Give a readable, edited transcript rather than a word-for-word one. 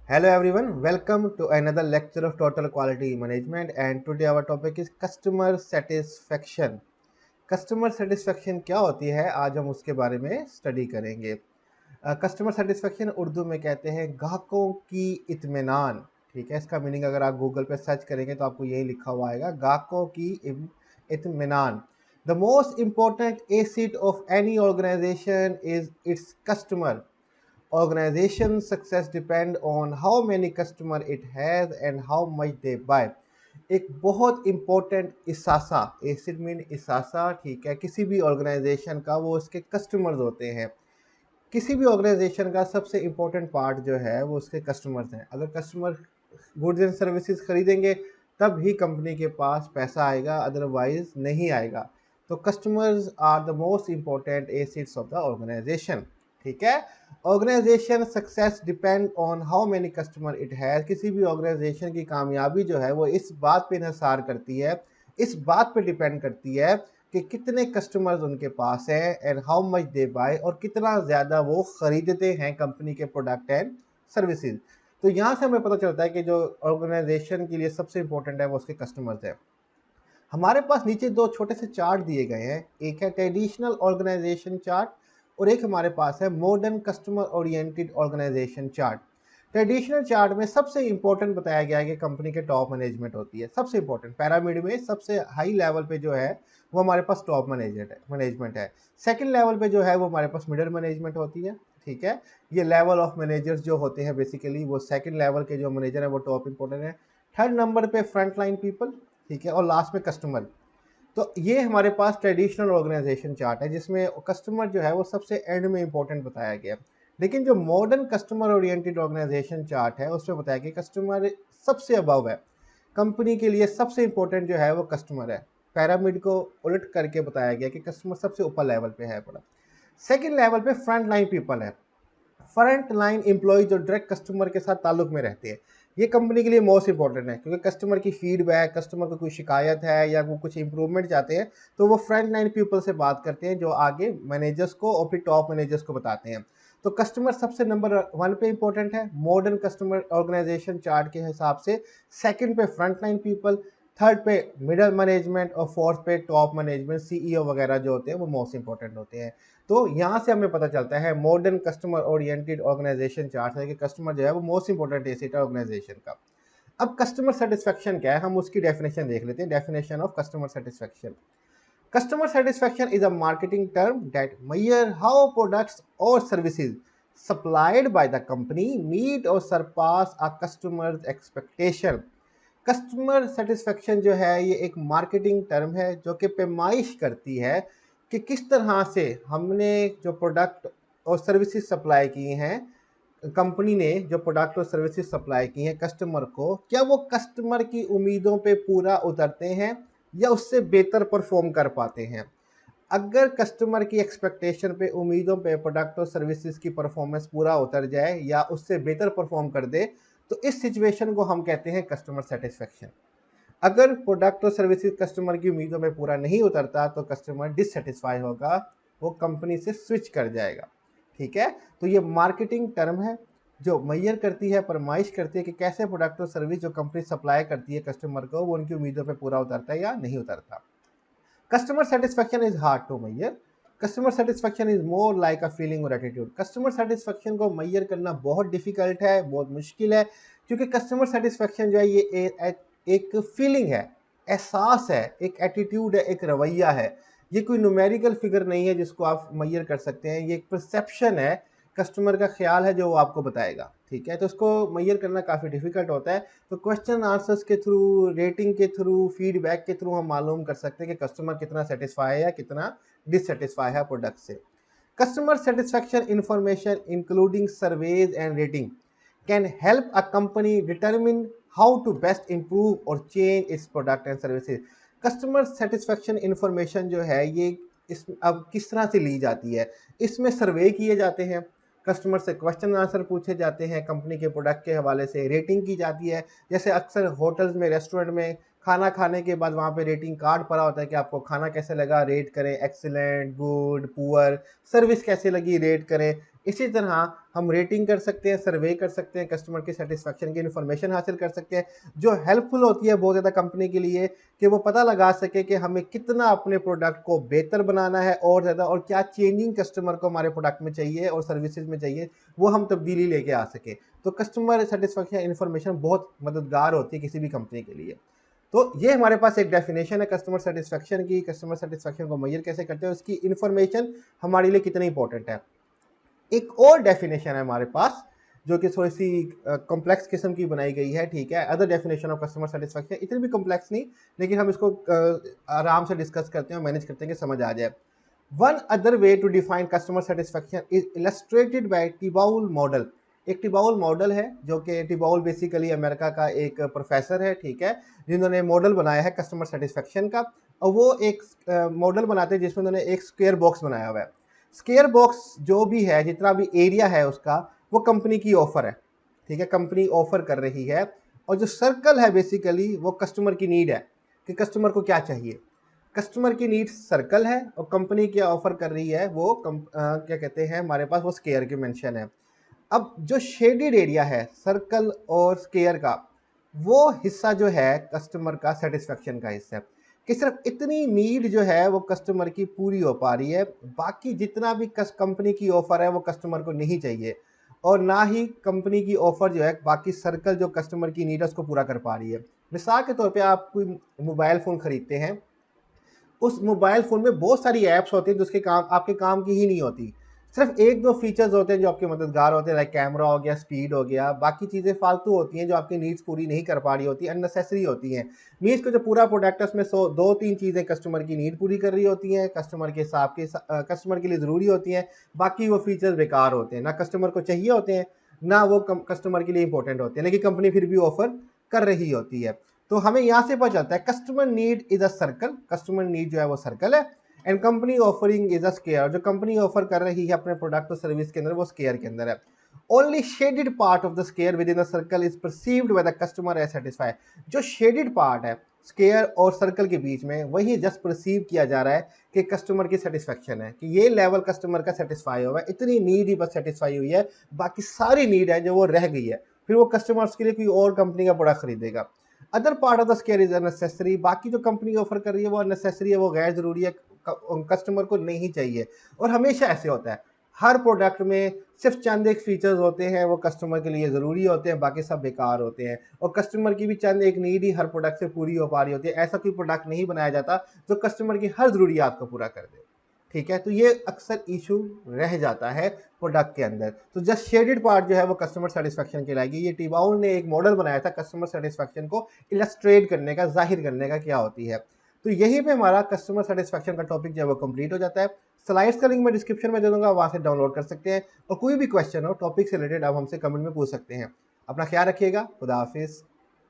Hello everyone, welcome to another lecture of Total Quality Management and today our topic is customer satisfaction. Customer satisfaction क्या होती है आज हम उसके बारे में स्टडी करेंगे। कस्टमर सेटिस्फेक्शन उर्दू में कहते हैं ग्राहकों की इत्मीनान। ठीक है, इसका मीनिंग अगर आप गूगल पे सर्च करेंगे तो आपको यही लिखा हुआ आएगा, ग्राहकों की इत्मीनान। The most important asset of any organisation is its customer. Organization success depend on how many customer it has and how much they buy। एक बहुत इम्पोर्टेंट इसासा, एसिड मीन इसासा, ठीक है, किसी भी ऑर्गेनाइजेशन का वो उसके कस्टमर्स होते हैं। किसी भी ऑर्गेनाइजेशन का सबसे इम्पोर्टेंट पार्ट जो है वो उसके कस्टमर्स हैं। अगर कस्टमर गुड्स एंड सर्विसेज खरीदेंगे तब ही कंपनी के पास पैसा आएगा, अदरवाइज नहीं आएगा। तो customers are the most important assets of the organization. ठीक है, organization success depend on how many customer it has. किसी भी ऑर्गेनाइजेशन की कामयाबी जो है वो इस बात पे इंहसार करती है, इस बात पे डिपेंड करती है कि कितने कस्टमर्स उनके पास हैं and how much they buy, और कितना ज़्यादा वो ख़रीदते हैं कंपनी के प्रोडक्ट एंड सर्विसेज। तो यहाँ से हमें पता चलता है कि जो ऑर्गेनाइजेशन के लिए सबसे इंपॉर्टेंट है वो उसके कस्टमर्स हैं। हमारे पास नीचे दो छोटे से चार्ट दिए गए हैं, एक है ट्रेडिशनल ऑर्गेनाइजेशन चार्ट और एक हमारे पास है modern customer oriented organization chart. Traditional chart में सबसे इंपॉर्टेंट बताया गया है कि कंपनी के टॉप मैनेजमेंट होती है। सबसे इंपॉर्टेंट पैरामिड में सबसे हाई लेवल पे जो है वो हमारे पास टॉप मैनेजमेंट है। सेकंड लेवल पे जो है वो हमारे पास मिडिल मैनेजमेंट होती है। ठीक है, ये लेवल ऑफ मैनेजर्स जो होते हैं बेसिकली वो सेकंड लेवल के जो मैनेजर है वो टॉप इंपॉर्टेंट है। थर्ड नंबर पे फ्रंट लाइन पीपल, ठीक है, और लास्ट में कस्टमर। तो ये हमारे पास ट्रेडिशनल ऑर्गेनाइजेशन चार्ट है जिसमें कस्टमर जो है वो सबसे एंड में इंपॉर्टेंट बताया गया। लेकिन जो modern customer oriented organization chart है उसमें बताया गया कस्टमर सबसे अबव है। कंपनी के लिए सबसे इंपॉर्टेंट जो है वो कस्टमर है। पैरामिड को उलट करके बताया गया कि कस्टमर सबसे ऊपर लेवल पे है पड़ा। सेकेंड लेवल पे फ्रंट लाइन पीपल है। फ्रंट लाइन एम्प्लॉय जो डायरेक्ट कस्टमर के साथ ताल्लुक में रहते हैं, ये कंपनी के लिए मोस्ट इंपॉर्टेंट है, क्योंकि कस्टमर की फीडबैक, कस्टमर को कोई शिकायत है या वो कुछ इंप्रूवमेंट चाहते हैं तो वो फ्रंट लाइन पीपल से बात करते हैं जो आगे मैनेजर्स को और फिर टॉप मैनेजर्स को बताते हैं। तो कस्टमर सबसे नंबर वन पे इंपॉर्टेंट है मॉडर्न कस्टमर ऑर्गेनाइजेशन चार्ट के हिसाब से। सेकंड पे फ्रंट लाइन पीपल, थर्ड पे मिडल मैनेजमेंट और फोर्थ पे टॉप मैनेजमेंट, सीईओ वगैरह जो होते हैं वो मोस्ट इंपॉर्टेंट होते हैं। तो यहाँ से हमें पता चलता है modern customer oriented organization chart है कि कस्टमर जो है वो मोस्ट इंपॉर्टेंट एसेट है ऑर्गेनाइजेशन का। अब कस्टमर सेटिस्फेक्शन क्या है, हम उसकी डेफिनेशन देख लेते हैं। Definition of customer satisfaction: customer satisfaction is a marketing term that measure how products or services supplied by the company meet or surpass a customer's expectation। Customer satisfaction जो है ये एक मार्केटिंग टर्म है जो कि पैमाइश करती है कि किस तरह से हमने जो प्रोडक्ट और सर्विसेज सप्लाई की हैं, कंपनी ने जो प्रोडक्ट और सर्विसेज सप्लाई की हैं कस्टमर को, क्या वो कस्टमर की उम्मीदों पे पूरा उतरते हैं या उससे बेहतर परफॉर्म कर पाते हैं। अगर कस्टमर की एक्सपेक्टेशन पे, उम्मीदों पे प्रोडक्ट और सर्विसेज की परफॉर्मेंस पूरा उतर जाए या उससे बेहतर परफॉर्म कर दे तो इस सिचुएशन को हम कहते हैं कस्टमर सेटिस्फेक्शन। अगर प्रोडक्ट और सर्विसेज कस्टमर की उम्मीदों में पूरा नहीं उतरता तो कस्टमर डिससेटिस्फाई होगा, वो कंपनी से स्विच कर जाएगा। ठीक है, तो ये मार्केटिंग टर्म है जो मैयर करती है, फरमाइश करती है कि कैसे प्रोडक्ट और सर्विस जो कंपनी सप्लाई करती है कस्टमर को वो उनकी उम्मीदों पे पूरा उतरता है या नहीं उतरता। Customer satisfaction is hard to measure. Customer satisfaction is more like a feeling or attitude. Customer satisfaction को मैयर करना बहुत डिफिकल्ट है, बहुत मुश्किल है, क्योंकि कस्टमर सेटिस्फेक्शन जो है ये एक फीलिंग है, एहसास है, एक एटीट्यूड है, एक रवैया है। ये कोई न्यूमेरिकल फिगर नहीं है जिसको आप मैयर कर सकते हैं, ये एक परसेप्शन है, कस्टमर का ख्याल है जो वो आपको बताएगा। ठीक है, तो इसको मैयर करना काफ़ी डिफिकल्ट होता है। तो क्वेश्चन आंसर्स के थ्रू, रेटिंग के थ्रू, फीडबैक के थ्रू हम मालूम कर सकते हैं कि कस्टमर कितना सेटिस्फाई है या कितना डिससेटिस्फाई है प्रोडक्ट से। Customer satisfaction information including surveys and rating can help a company determine how to best improve or change its product and services. Customer satisfaction information जो है ये इस अब किस तरह से ली जाती है, इसमें सर्वे किए जाते हैं, कस्टमर से क्वेश्चन आंसर पूछे जाते हैं, कंपनी के प्रोडक्ट के हवाले से रेटिंग की जाती है। जैसे अक्सर होटल्स में, रेस्टोरेंट में खाना खाने के बाद वहाँ पे रेटिंग कार्ड पड़ा होता है कि आपको खाना कैसे लगा, रेट करें, एक्सीलेंट, गुड, पुअर, सर्विस कैसी लगी, रेट करें। इसी तरह हम रेटिंग कर सकते हैं, सर्वे कर सकते हैं, कस्टमर की सेटिस्फेक्शन की इन्फॉर्मेशन हासिल कर सकते हैं, जो हेल्पफुल होती है बहुत ज़्यादा कंपनी के लिए कि वो पता लगा सके कि हमें कितना अपने प्रोडक्ट को बेहतर बनाना है और ज़्यादा, और क्या चेंजिंग कस्टमर को हमारे प्रोडक्ट में चाहिए और सर्विसेज में चाहिए, वो हम तब्दीली लेके आ सके। तो कस्टमर सेटिस्फेक्शन इन्फॉर्मेशन बहुत मददगार होती है किसी भी कंपनी के लिए। तो ये हमारे पास एक डेफिनेशन है कस्टमर सेटिस्फेक्शन की। कस्टमर सेटिस्फेक्शन को मेजर कैसे करते हैं, उसकी इन्फॉर्मेशन हमारे लिए कितनी इंपॉर्टेंट है। एक और डेफिनेशन है हमारे पास जो कि थोड़ी सी कॉम्प्लेक्स किस्म की बनाई गई है, ठीक है। Other definition of customer satisfaction इतनी भी कॉम्प्लेक्स नहीं, लेकिन हम इसको आराम से डिस्कस करते हैं और मैनेज करते हैं कि समझ आ जाए। One other way to define customer satisfaction is illustrated by Tibaul model. एक टिबाउल मॉडल है जो कि टिबाउल बेसिकली अमेरिका का एक प्रोफेसर है, ठीक है, जिन्होंने मॉडल बनाया है कस्टमर सेटिस्फेक्शन का। और वो एक मॉडल बनाते हैं जिसमें उन्होंने एक स्क्वायर बॉक्स बनाया हुआ है। स्क्वायर बॉक्स जो भी है, जितना भी एरिया है उसका, वो कंपनी की ऑफर है, ठीक है, कंपनी ऑफर कर रही है। और जो सर्कल है बेसिकली वो कस्टमर की नीड है कि कस्टमर को क्या चाहिए। कस्टमर की नीड सर्कल है और कंपनी क्या ऑफर कर रही है वो क्या कहते हैं हमारे पास, वो स्क्वायर की मेंशन है। अब जो शेडेड एरिया है सर्कल और स्क्वायर का, वो हिस्सा जो है कस्टमर का सेटिस्फेक्शन का हिस्सा है कि सिर्फ इतनी नीड जो है वो कस्टमर की पूरी हो पा रही है, बाकी जितना भी कंपनी की ऑफर है वो कस्टमर को नहीं चाहिए, और ना ही कंपनी की ऑफर जो है बाकी सर्कल जो कस्टमर की नीड है उसको पूरा कर पा रही है। मिसाल के तौर पे आप कोई मोबाइल फ़ोन खरीदते हैं, उस मोबाइल फ़ोन में बहुत सारी ऐप्स होती हैं जो उसके काम आपके काम की ही नहीं होती। सिर्फ एक दो फीचर्स होते हैं जो आपके मददगार होते हैं, लाइक कैमरा हो गया, स्पीड हो गया, बाकी चीज़ें फालतू होती हैं जो आपकी नीड्स पूरी नहीं कर पा रही होती, अननेसेसरी होती हैं। मीन्स को जो पूरा प्रोडक्ट है उसमें सौ दो तीन चीज़ें कस्टमर की नीड पूरी कर रही होती हैं, कस्टमर के हिसाब के कस्टमर के लिए ज़रूरी होती हैं, बाकी वो फीचर्स बेकार होते हैं, ना कस्टमर को चाहिए होते हैं, ना वो कस्टमर के लिए इंपॉर्टेंट होते हैं, लेकिन कंपनी फिर भी ऑफर कर रही होती है। तो हमें यहाँ से पता चलता है customer need is a circle, customer need जो है वो सर्कल है, and company offering is a square, जो कंपनी ऑफर कर रही है अपने प्रोडक्ट और सर्विस के अंदर वो स्क्वायर के अंदर है। Only shaded part of the square within the circle is perceived by the customer as satisfied. जो शेडेड पार्ट है स्क्वायर और सर्कल के बीच में, वही जस्ट परसीव किया जा रहा है कि कस्टमर की सेटिस्फेक्शन है, कि ये लेवल कस्टमर का सेटिस्फाई हुआ है, इतनी नीड ही बस सेटिस्फाई हुई है, बाकी सारी नीड है जो वो रह गई है, फिर वो कस्टमर्स के लिए कोई और कंपनी का प्रोडक्ट खरीदेगा। Other part of the square is unnecessary, बाकी जो कंपनी ऑफर कर रही है वो अननेसेसरी है, वो गैर जरूरी है, कस्टमर को नहीं चाहिए। और हमेशा ऐसे होता है, हर प्रोडक्ट में सिर्फ चंद एक फीचर्स होते हैं वो कस्टमर के लिए ज़रूरी होते हैं, बाकी सब बेकार होते हैं, और कस्टमर की भी चंद एक नीड ही हर प्रोडक्ट से पूरी हो पा रही होती है। ऐसा कोई प्रोडक्ट नहीं बनाया जाता जो कस्टमर की हर ज़रूरियात को पूरा कर दे, ठीक है। तो ये अक्सर इशू रह जाता है प्रोडक्ट के अंदर। तो जस्ट शेडेड पार्ट जो है वो कस्टमर सेटिस्फेक्शन कहलाएगी। ये टिबाउल ने एक मॉडल बनाया था कस्टमर सेटिस्फेक्शन को इलस्ट्रेट करने का, जाहिर करने का क्या होती है। तो यहीं पे हमारा कस्टमर सेटिस्फेक्शन का टॉपिक जो है वो कंप्लीट हो जाता है। स्लाइड्स का लिंक मैं डिस्क्रिप्शन में दे दूंगा, वहाँ से डाउनलोड कर सकते हैं, और कोई भी क्वेश्चन हो टॉपिक से रिलेटेड आप हमसे कमेंट में पूछ सकते हैं। अपना ख्याल रखिएगा। खुदा हाफिज़।